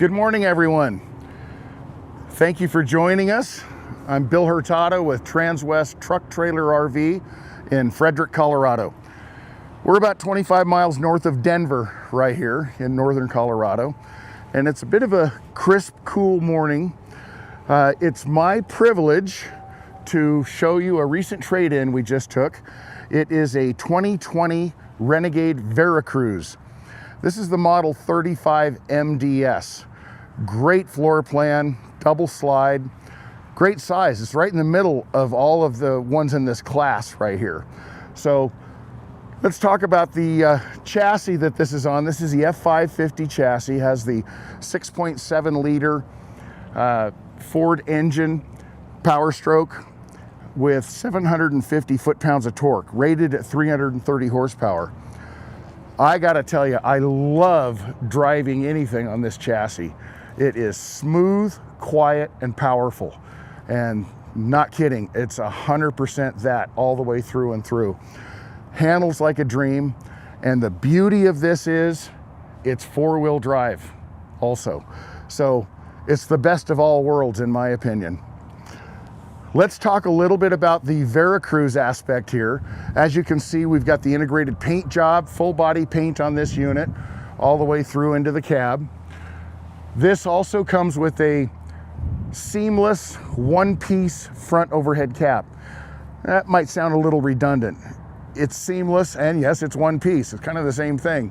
Good morning, everyone. Thank you for joining us. I'm Bill Hurtado with Transwest Truck Trailer RV in Frederick, Colorado. We're about 25 miles north of Denver right here in northern Colorado, and it's a bit of a crisp, cool morning. It's my privilege to show you a recent trade-in we just took. It is a 2020 Renegade Veracruz. This is the model 35 MDS. Great floor plan, double slide, great size. It's right in the middle of all of the ones in this class right here. So let's talk about the chassis that this is on. This is the F550 chassis, has the 6.7 liter Ford engine, Power Stroke with 750 foot-pounds of torque, rated at 330 horsepower. I gotta tell you, I love driving anything on this chassis. It is smooth, quiet, and powerful. And not kidding, it's 100% that all the way through and through. Handles like a dream. And the beauty of this is it's four-wheel drive also. So it's the best of all worlds in my opinion. Let's talk a little bit about the Veracruz aspect here. As you can see, we've got the integrated paint job, full body paint on this unit, all the way through into the cab. This also comes with a seamless one-piece front overhead cap. That might sound a little redundant. It's seamless, and yes, it's one piece. It's kind of the same thing.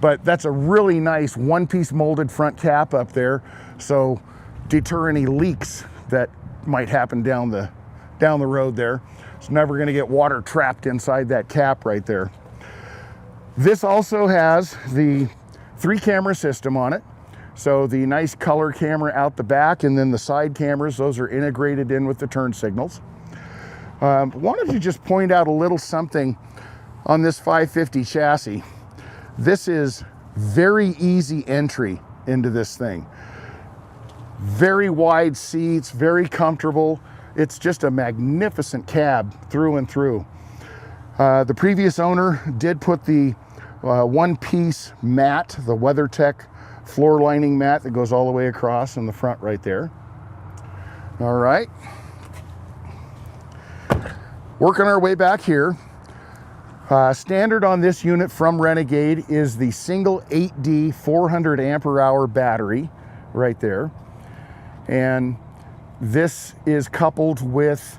But that's a really nice one-piece molded front cap up there, so deter any leaks that might happen down the road there. It's never going to get water trapped inside that cap right there. This also has the 3-camera system on it. So the nice color camera out the back, and then the side cameras, those are integrated in with the turn signals. Wanted to just point out a little something on this 550 chassis. This is very easy entry into this thing. Very wide seats, very comfortable. It's just a magnificent cab through and through. The previous owner did put the one-piece mat, the WeatherTech floor lining mat that goes all the way across in the front right there. All right. Working our way back here. Standard on this unit from Renegade is the single 8D 400 ampere hour battery right there. And this is coupled with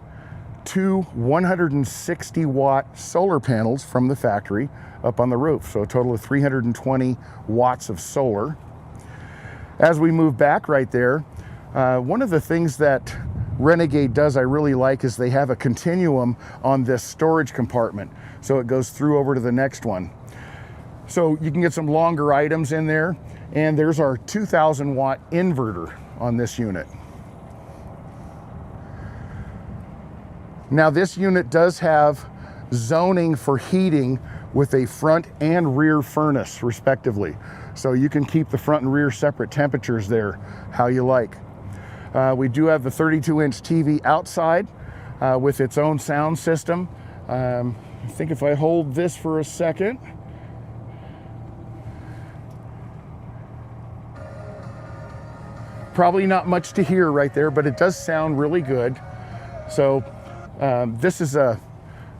two 160 watt solar panels from the factory up on the roof. So a total of 320 watts of solar. As we move back right there, one of the things that Renegade does I really like is they have a continuum on this storage compartment. So it goes through over to the next one. So you can get some longer items in there. And there's our 2000 watt inverter on this unit. Now this unit does have zoning for heating with a front and rear furnace respectively. So you can keep the front and rear separate temperatures there how you like. We do have the 32-inch TV outside with its own sound system. I think if I hold this for a second, probably not much to hear right there, but it does sound really good. So this is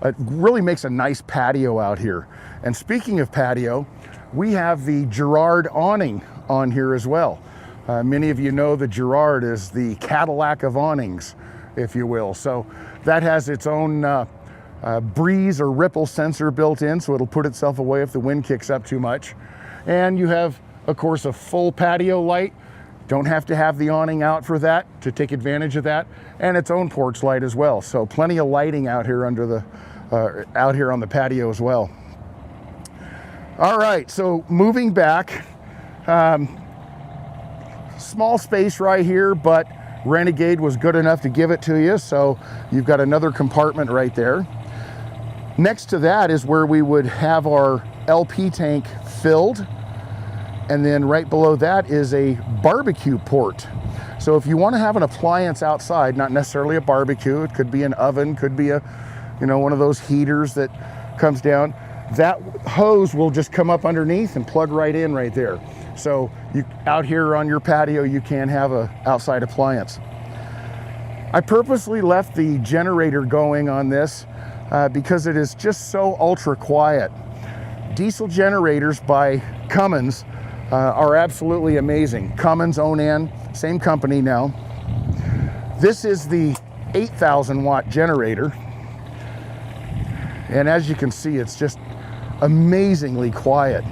it really makes a nice patio out here. And speaking of patio, we have the Girard awning on here as well. Many of you know the Girard is the Cadillac of awnings, if you will. So that has its own breeze or ripple sensor built in, so it'll put itself away if the wind kicks up too much. And you have, of course, a full patio light. Don't have to have the awning out for that to take advantage of that, and its own porch light as well. So plenty of lighting out here under the out here on the patio as well. All right, so moving back, small space right here, but Renegade was good enough to give it to you. So you've got another compartment right there. Next to that is where we would have our LP tank filled. And then right below that is a barbecue port. So if you want to have an appliance outside, not necessarily a barbecue, it could be an oven, could be a, one of those heaters that comes down, that hose will just come up underneath and plug right in right there. So out here on your patio, you can have an outside appliance. I purposely left the generator going on this because it is just so ultra quiet. Diesel generators by Cummins are absolutely amazing. Cummins, Onan, same company now. This is the 8,000 watt generator. And as you can see, it's just amazingly quiet.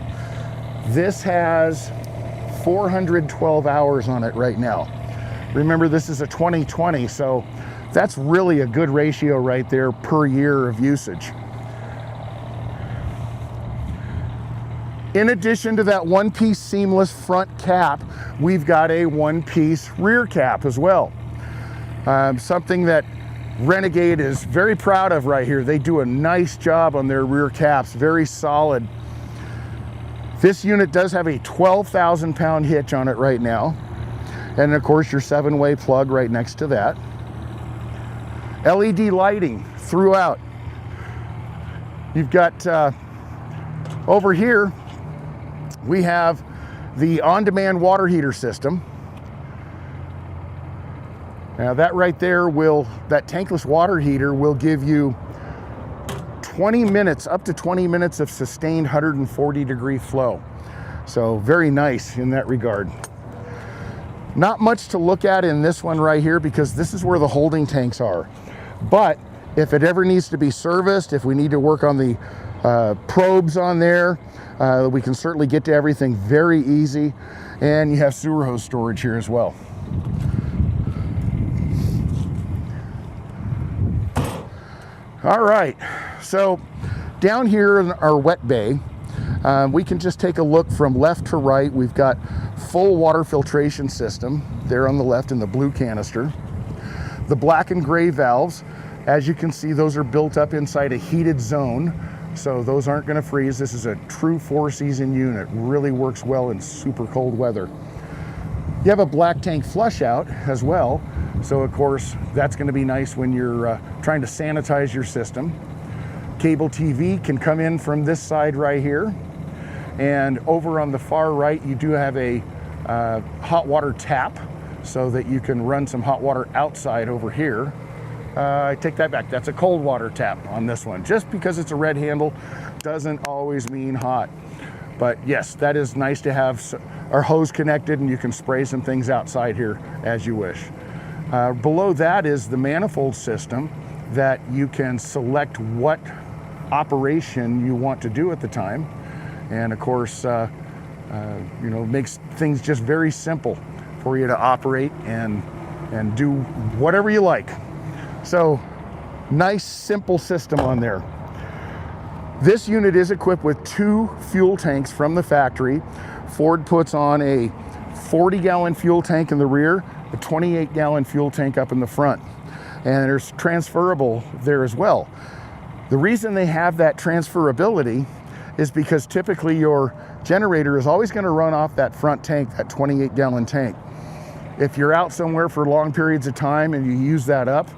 This has 412 hours on it right now. Remember, this is a 2020, so that's really a good ratio right there per year of usage. In addition to that one-piece seamless front cap, we've got a one-piece rear cap as well. Something that Renegade is very proud of right here. They do a nice job on their rear caps, very solid. This unit does have a 12,000 pound hitch on it right now. And of course your 7-way plug right next to that. LED lighting throughout. You've got over here, we have the on-demand water heater system. Now that right there that tankless water heater will give you 20 minutes, up to 20 minutes of sustained 140-degree flow. So very nice in that regard. Not much to look at in this one right here because this is where the holding tanks are. But if it ever needs to be serviced, if we need to work on the probes on there, we can certainly get to everything very easy. And you have sewer hose storage here as well. All right, so down here in our wet bay, we can just take a look from left to right. We've got full water filtration system there on the left in the blue canister. The black and gray valves, as you can see, those are built up inside a heated zone, so those aren't going to freeze. This is a true 4-season unit, really works well in super cold weather. You have a black tank flush out as well, so of course that's going to be nice when you're trying to sanitize your system. Cable TV can come in from this side right here, and over on the far right you do have a hot water tap so that you can run some hot water outside over here. I take that back, that's a cold water tap on this one. Just because it's a red handle doesn't always mean hot. But yes, that is nice to have our hose connected and you can spray some things outside here as you wish. Below that is the manifold system that you can select what operation you want to do at the time. And of course, makes things just very simple for you to operate and do whatever you like. So nice, simple system on there. This unit is equipped with 2 fuel tanks from the factory. Ford puts on a 40-gallon fuel tank in the rear, a 28-gallon fuel tank up in the front. And there's transferable there as well. The reason they have that transferability is because typically your generator is always going to run off that front tank, that 28-gallon tank. If you're out somewhere for long periods of time and you use that up,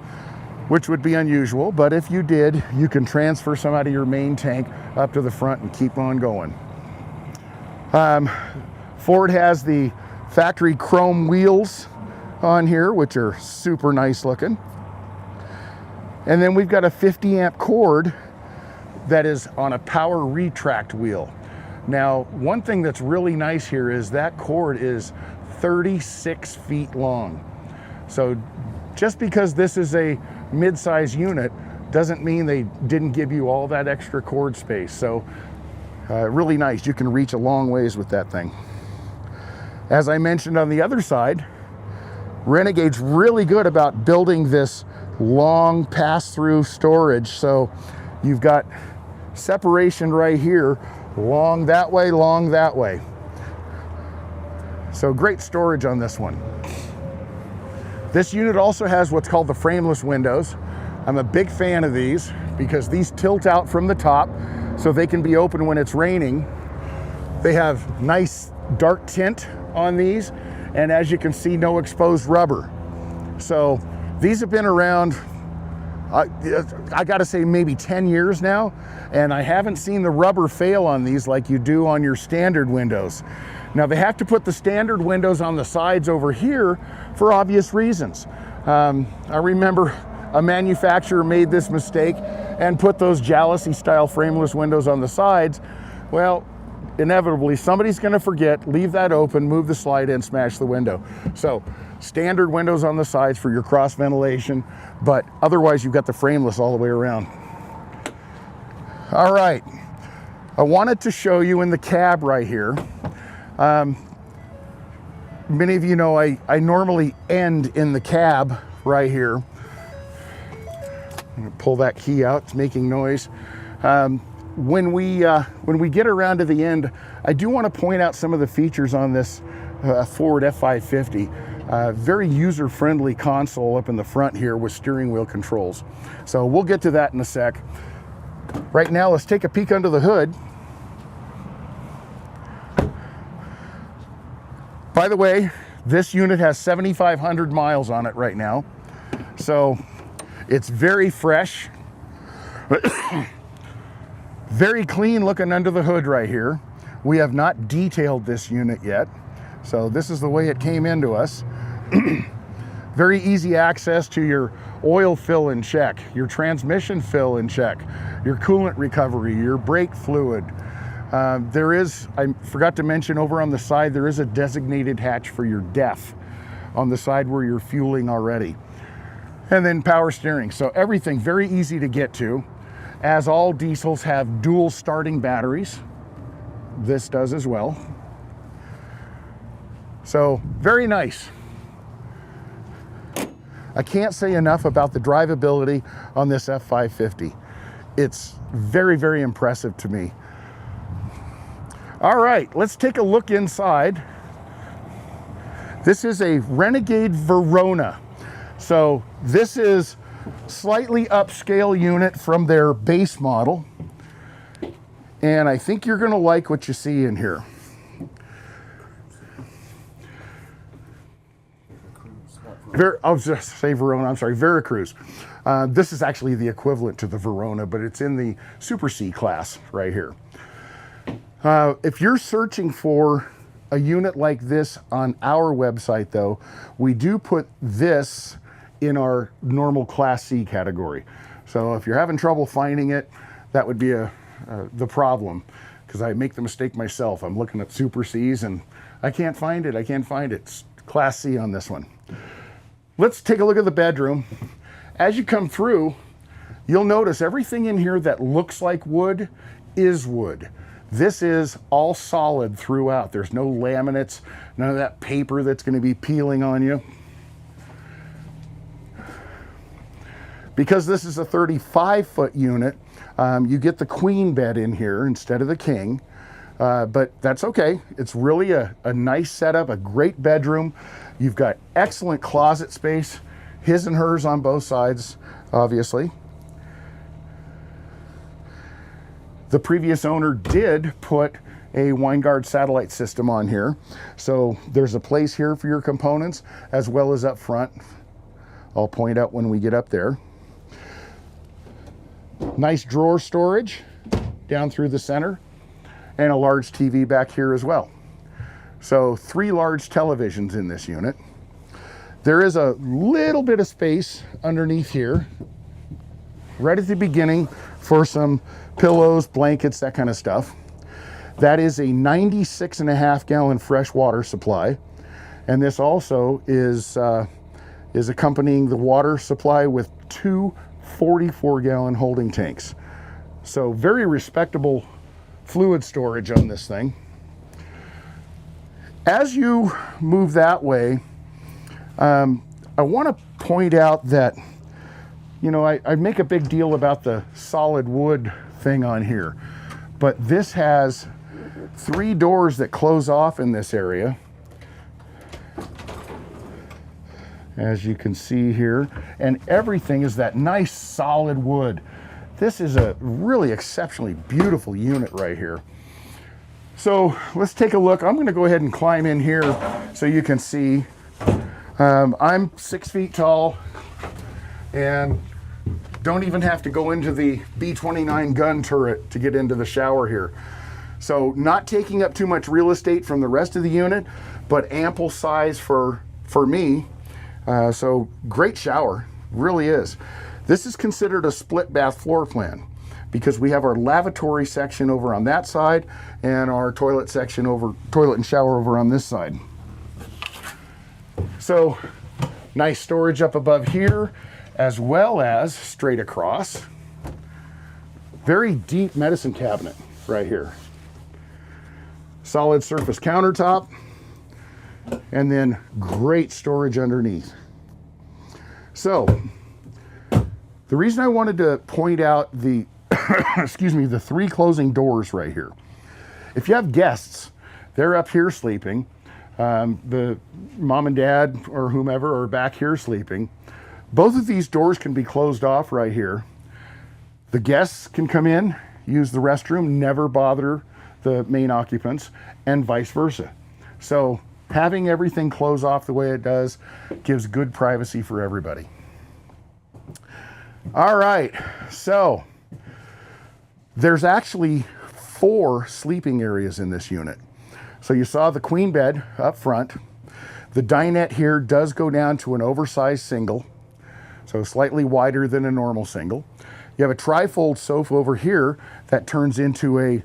which would be unusual, but if you did, you can transfer some out of your main tank up to the front and keep on going. Ford has the factory chrome wheels on here, which are super nice looking. And then we've got a 50 amp cord that is on a power retract wheel. Now, one thing that's really nice here is that cord is 36 feet long. So just because this is a mid-size unit doesn't mean they didn't give you all that extra cord space. So really nice. You can reach a long ways with that thing. As I mentioned on the other side, Renegade's really good about building this long pass-through storage. So you've got separation right here, long that way, long that way. So great storage on this one. This unit also has what's called the frameless windows. I'm a big fan of these because these tilt out from the top so they can be open when it's raining. They have nice dark tint on these, and as you can see, no exposed rubber. So these have been around I got to say maybe 10 years now, and I haven't seen the rubber fail on these like you do on your standard windows. Now they have to put the standard windows on the sides over here for obvious reasons. I remember a manufacturer made this mistake and put those jalousie style frameless windows on the sides. Well, inevitably somebody's going to forget, leave that open, move the slide in, smash the window. So standard windows on the sides for your cross ventilation, but otherwise you've got the frameless all the way around. All right, I wanted to show you in the cab right here. Many of you know I normally end in the cab right here. I'm gonna pull that key out, it's making noise. When we get around to the end, I do want to point out some of the features on this Ford F550. Very user-friendly console up in the front here with steering wheel controls. So we'll get to that in a sec. Right now, let's take a peek under the hood. By the way, this unit has 7,500 miles on it right now. So it's very fresh. Very clean looking under the hood right here. We have not detailed this unit yet. So this is the way it came into us. Very easy access to your oil fill and check, your transmission fill and check, your coolant recovery, your brake fluid. There is, I forgot to mention over on the side, there is a designated hatch for your DEF on the side where you're fueling already. And then power steering. So everything very easy to get to. As all diesels have dual starting batteries, this does as well. So very nice. I can't say enough about the drivability on this F550. It's very, very impressive to me. All right, let's take a look inside. This is a Renegade Verona. So this is slightly upscale unit from their base model. And I think you're gonna like what you see in here. I was just say Verona, I'm sorry, Veracruz. This is actually the equivalent to the Verona, but it's in the Super C class right here. If you're searching for a unit like this on our website though, we do put this in our normal Class C category. So if you're having trouble finding it, that would be the problem, because I make the mistake myself. I'm looking at Super Cs and I can't find it. It's Class C on this one. Let's take a look at the bedroom. As you come through, you'll notice everything in here that looks like wood is wood. This is all solid throughout. There's no laminates, none of that paper that's going to be peeling on you. Because this is a 35-foot unit, you get the queen bed in here instead of the king, but that's okay. It's really a nice setup, a great bedroom. You've got excellent closet space, his and hers on both sides, obviously. The previous owner did put a Winegard satellite system on here. So there's a place here for your components as well as up front. I'll point out when we get up there. Nice drawer storage down through the center and a large TV back here as well. So 3 large televisions in this unit. There is a little bit of space underneath here, right at the beginning, for some pillows, blankets, that kind of stuff. That is a 96.5 gallon fresh water supply. And this also is accompanying the water supply with 2 44 gallon holding tanks. So very respectable fluid storage on this thing. As you move that way, I want to point out that, you know, I make a big deal about the solid wood thing on here, but this has 3 doors that close off in this area, as you can see here, and everything is that nice solid wood. This is a really exceptionally beautiful unit right here. So let's take a look. I'm going to go ahead and climb in here so you can see. I'm 6 feet tall and Don't even have to go into the B-29 gun turret to get into the shower here. So not taking up too much real estate from the rest of the unit, but ample size for me. So great shower, really is. This is considered a split bath floor plan because we have our lavatory section over on that side and our toilet section over, toilet and shower over on this side. So nice storage up above here, as well as straight across. Very deep medicine cabinet right here. Solid surface countertop, and then great storage underneath. So the reason I wanted to point out the excuse me, the 3 closing doors right here. If you have guests, they're up here sleeping, the mom and dad or whomever are back here sleeping, both of these doors can be closed off right here. The guests can come in, use the restroom, never bother the main occupants, and vice versa. So having everything close off the way it does gives good privacy for everybody. All right, so there's actually 4 sleeping areas in this unit. So you saw the queen bed up front. The dinette here does go down to an oversized single, so slightly wider than a normal single. You have a trifold sofa over here that turns into a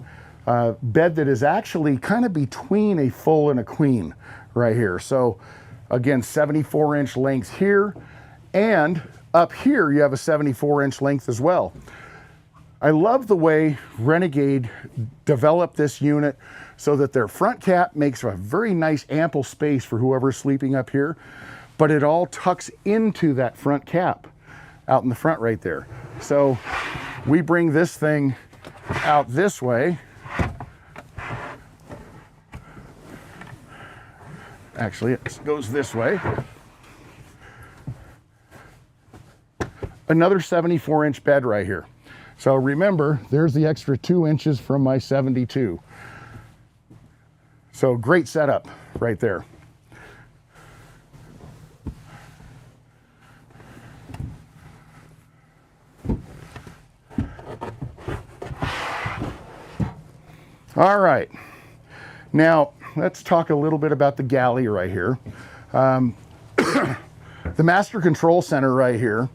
bed that is actually kind of between a full and a queen right here. So again, 74-inch length here, and up here you have a 74-inch length as well. I love the way Renegade developed this unit so that their front cap makes a very nice ample space for whoever's sleeping up here, but it all tucks into that front cap out in the front right there. So we bring this thing out this way. Actually, it goes this way. Another 74-inch bed right here. So remember, there's the extra 2 inches from my 72. So great setup right there. All right, now let's talk a little bit about the galley right here. The master control center right here.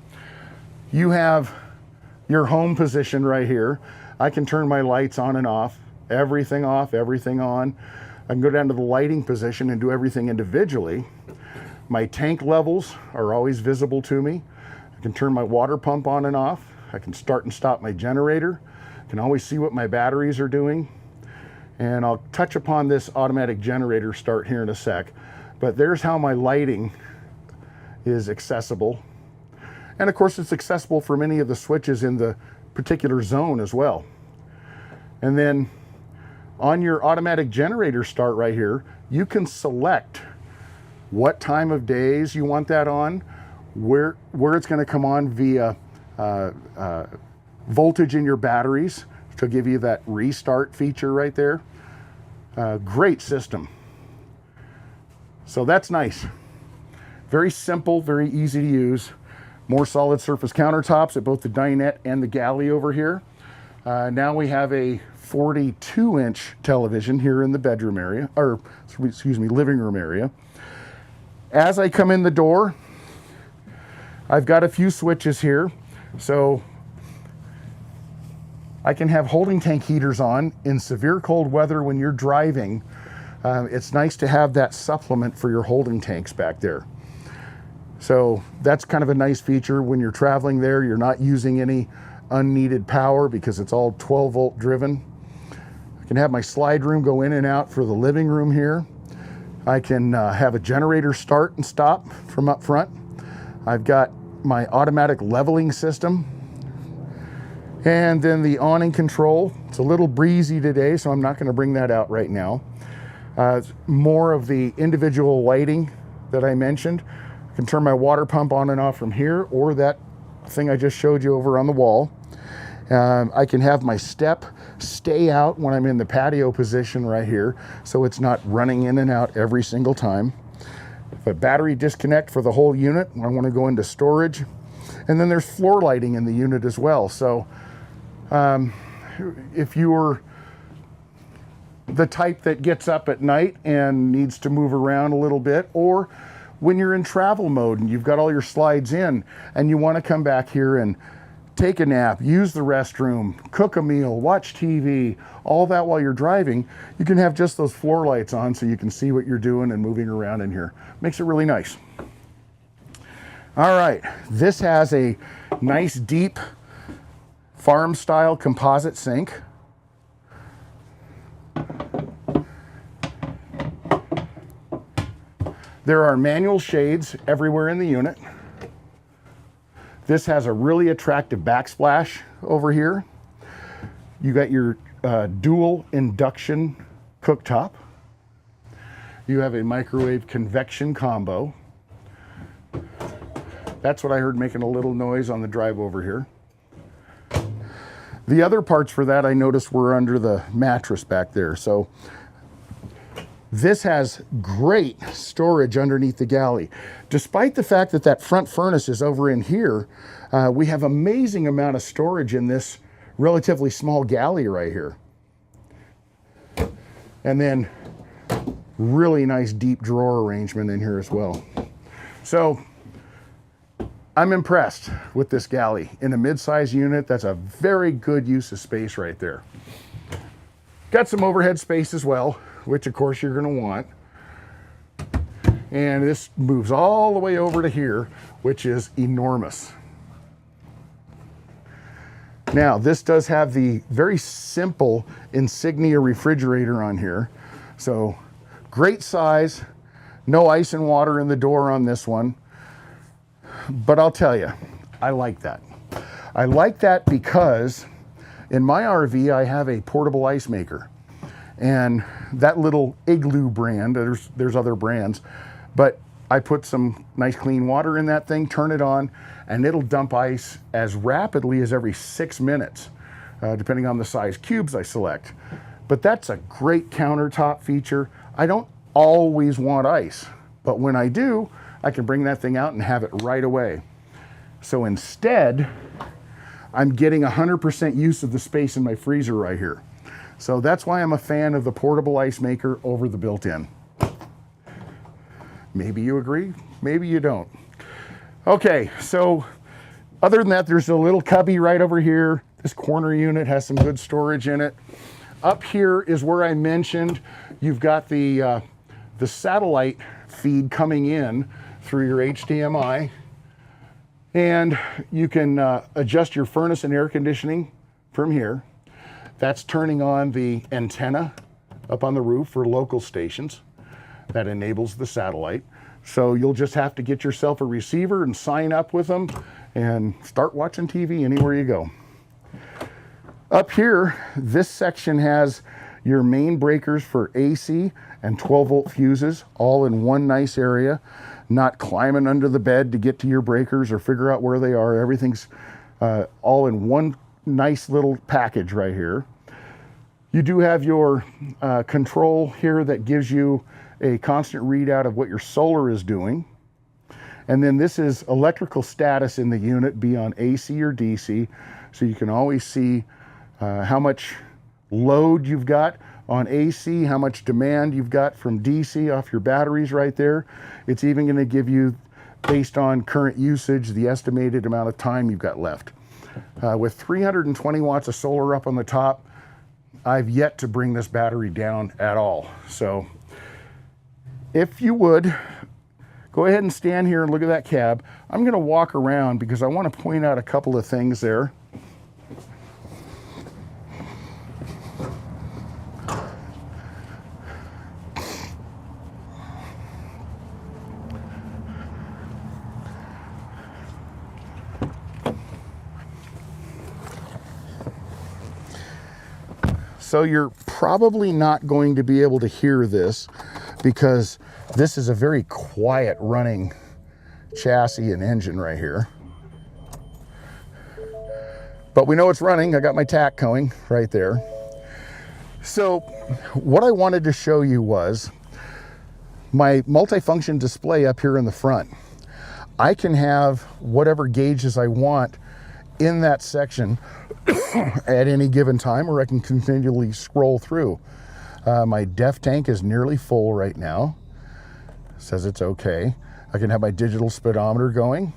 You have your home position right here. I can turn my lights on and off, everything on. I can go down to the lighting position and do everything individually. My tank levels are always visible to me. I can turn my water pump on and off. I can start and stop my generator. I can always see what my batteries are doing. And I'll touch upon this automatic generator start here in a sec. But there's how my lighting is accessible. And of course, it's accessible for many of the switches in the particular zone as well. And then on your automatic generator start right here, you can select what time of days you want that on, where it's going to come on via voltage in your batteries to give you that restart feature right there. Great system. So that's nice. Very simple, very easy to use. More solid surface countertops at both the dinette and the galley over here. Now we have a 42-inch television here in the bedroom area, or excuse me, living room area. As I come in the door, I've got a few switches here. So I can have holding tank heaters on in severe cold weather when you're driving. It's nice to have that supplement for your holding tanks back there. So that's kind of a nice feature when you're traveling there. You're not using any unneeded power because it's all 12-volt driven. I can have my slide room go in and out for the living room here. I can have a generator start and stop from up front. I've got my automatic leveling system. And then the awning control. It's a little breezy today, so I'm not going to bring that out right now. More of the individual lighting that I mentioned. I can turn my water pump on and off from here, or that thing I just showed you over on the wall. I can have my step stay out when I'm in the patio position right here, so it's not running in and out every single time. If a battery disconnect for the whole unit, I want to go into storage. And then there's floor lighting in the unit as well. So if you're the type that gets up at night and needs to move around a little bit, or when you're in travel mode and you've got all your slides in and you want to come back here and take a nap, use the restroom, cook a meal, watch TV, all that while you're driving, you can have just those floor lights on so you can see what you're doing and moving around in here. Makes it really nice. All right, this has a nice deep farm style composite sink. There are manual shades everywhere in the unit. This has a really attractive backsplash over here. You got your dual induction cooktop. You have a microwave convection combo. That's what I heard making a little noise on the drive over here. The other parts for that I noticed were under the mattress back there. So this has great storage underneath the galley. Despite the fact that that front furnace is over in here, we have amazing amount of storage in this relatively small galley right here. And then really nice deep drawer arrangement in here as well. So I'm impressed with this galley. In a mid-size unit, that's a very good use of space right there. Got some overhead space as well, which of course you're going to want. And this moves all the way over to here, which is enormous. Now, this does have the very simple Insignia refrigerator on here. So great size, no ice and water in the door on this one. But I'll tell you, I like that. I like that because in my RV, I have a portable ice maker. And that little Igloo brand, there's other brands, but I put some nice clean water in that thing, turn it on, and it'll dump ice as rapidly as every 6 minutes, depending on the size cubes I select. But that's a great countertop feature. I don't always want ice, but when I do, I can bring that thing out and have it right away. So instead, I'm getting 100% use of the space in my freezer right here. So that's why I'm a fan of the portable ice maker over the built-in. Maybe you agree, maybe you don't. Okay, so other than that, there's a little cubby right over here. This corner unit has some good storage in it. Up here is where I mentioned you've got the satellite feed coming in through your HDMI. And you can adjust your furnace and air conditioning from here. That's turning on the antenna up on the roof for local stations. That enables the satellite. So you'll just have to get yourself a receiver and sign up with them and start watching TV anywhere you go. Up here, this section has your main breakers for AC and 12-volt fuses all in one nice area. Not climbing under the bed to get to your breakers or figure out where they are. Everything's all in one nice little package right here. You do have your control here that gives you a constant readout of what your solar is doing. And then this is electrical status in the unit, be on AC or DC. So you can always see how much load you've got on AC, how much demand you've got from DC off your batteries right there. It's even going to give you, based on current usage, the estimated amount of time you've got left. With 320 watts of solar up on the top, I've yet to bring this battery down at all. So if you would, go ahead and stand here and look at that cab. I'm going to walk around because I want to point out a couple of things there. So you're probably not going to be able to hear this because this is a very quiet running chassis and engine right here. But we know it's running. I got my tack going right there. So what I wanted to show you was my multifunction display up here in the front. I can have whatever gauges I want in that section at any given time, or I can continually scroll through. My def tank is nearly full right now. Says it's okay. I can have my digital speedometer going.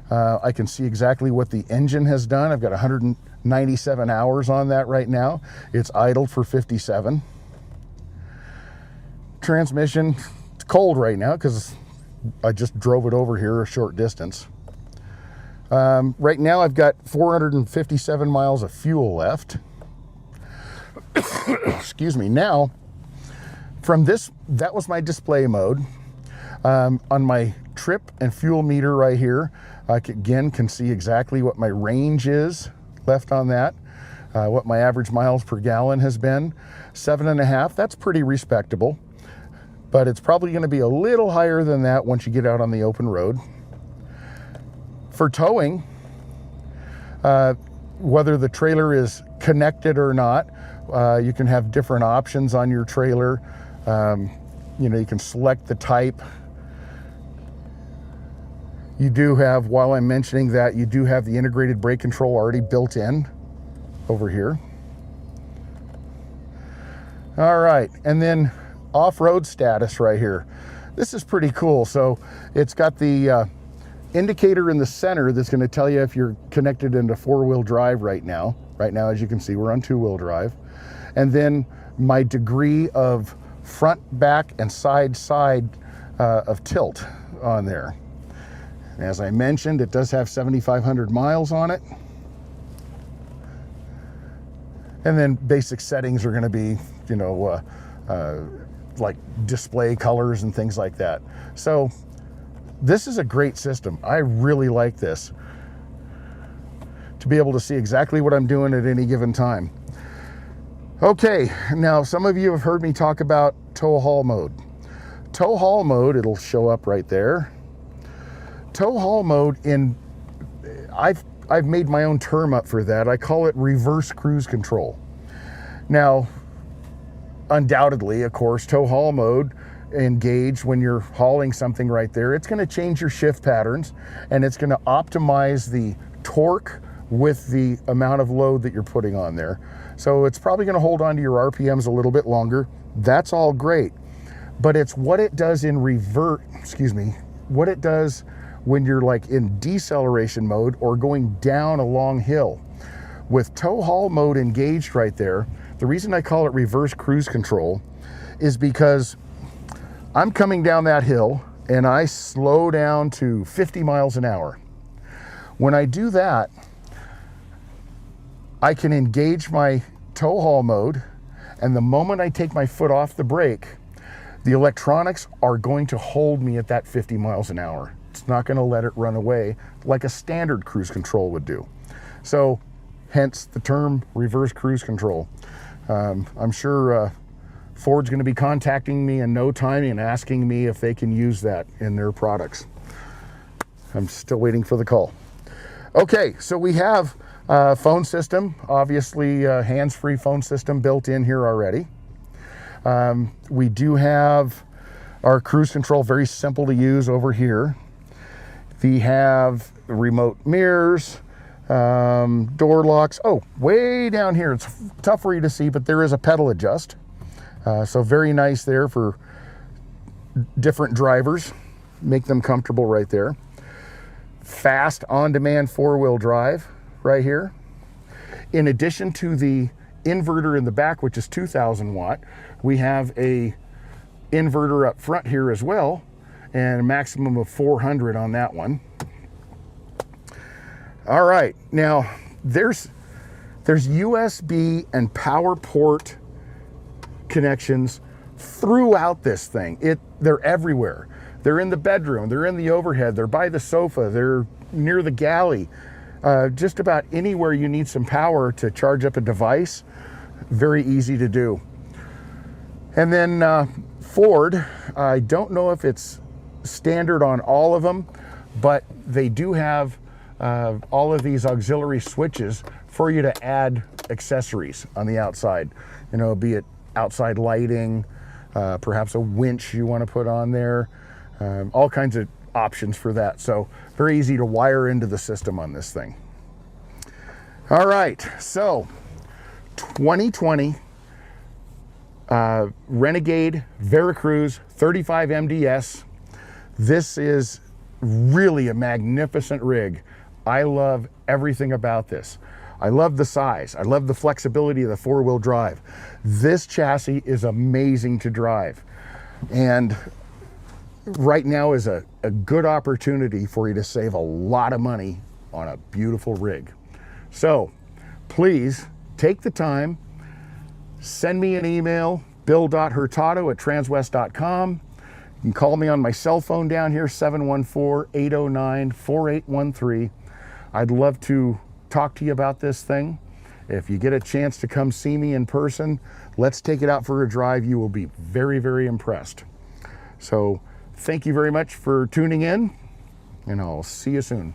I can see exactly what the engine has done. I've got 197 hours on that right now. It's idled for 57. Transmission, it's cold right now because I just drove it over here a short distance. Right now I've got 457 miles of fuel left. Excuse me. Now, from this, that was my display mode. On my trip and fuel meter right here, I again can see exactly what my range is left on that, what my average miles per gallon has been. 7.5, that's pretty respectable, but it's probably going to be a little higher than that once you get out on the open road. For towing, whether the trailer is connected or not, you can have different options on your trailer. You know, you can select the type. You do have, while I'm mentioning that, you do have the integrated brake control already built in over here. All right, and then off-road status right here. This is pretty cool. So it's got the indicator in the center that's going to tell you if you're connected into four-wheel drive right now. Right now, as you can see, we're on two-wheel drive. And then my degree of front, back, and side of tilt on there. And as I mentioned, it does have 7,500 miles on it. And then basic settings are going to be, you know, like display colors and things like that. So this is a great system. I really like this, to be able to see exactly what I'm doing at any given time. Okay, now some of you have heard me talk about tow haul mode. Tow haul mode, it'll show up right there. Tow haul mode, I've made my own term up for that. I call it reverse cruise control. Now, undoubtedly, of course, tow haul mode engaged when you're hauling something right there, it's going to change your shift patterns, and it's going to optimize the torque with the amount of load that you're putting on there. So it's probably going to hold on to your RPMs a little bit longer. That's all great. But it's what it does in what it does when you're like in deceleration mode or going down a long hill. With tow haul mode engaged right there, the reason I call it reverse cruise control is because I'm coming down that hill and I slow down to 50 miles an hour. When I do that, I can engage my tow haul mode, and the moment I take my foot off the brake, the electronics are going to hold me at that 50 miles an hour. It's not going to let it run away like a standard cruise control would do. So hence the term reverse cruise control. I'm sure Ford's going to be contacting me in no time and asking me if they can use that in their products. I'm still waiting for the call. Okay, so we have a phone system, obviously hands-free phone system built in here already. We do have our cruise control, very simple to use over here. We have remote mirrors, door locks. Oh, way down here, it's tough for you to see, but there is a pedal adjust. So very nice there for different drivers, make them comfortable right there. Fast on-demand four-wheel drive right here. In addition to the inverter in the back, which is 2,000 watt, we have a inverter up front here as well, and a maximum of 400 on that one. All right, now there's USB and power port connections throughout this thing. They're everywhere. They're in the bedroom, they're in the overhead, they're by the sofa, they're near the galley. Just about anywhere you need some power to charge up a device, very easy to do. And then Ford, I don't know if it's standard on all of them, but they do have all of these auxiliary switches for you to add accessories on the outside. You know, be it outside lighting, perhaps a winch you want to put on there, all kinds of options for that. So very easy to wire into the system on this thing. All right, so 2020 Renegade Veracruz 35 MDS. This is really a magnificent rig. I love everything about this. I love the size. I love the flexibility of the four-wheel drive. This chassis is amazing to drive. And right now is a good opportunity for you to save a lot of money on a beautiful rig. So please take the time, send me an email, bill.hurtado@transwest.com. You can call me on my cell phone down here, 714-809-4813. I'd love to talk to you about this thing. If you get a chance to come see me in person, let's take it out for a drive. You will be very, very impressed. So thank you very much for tuning in, and I'll see you soon.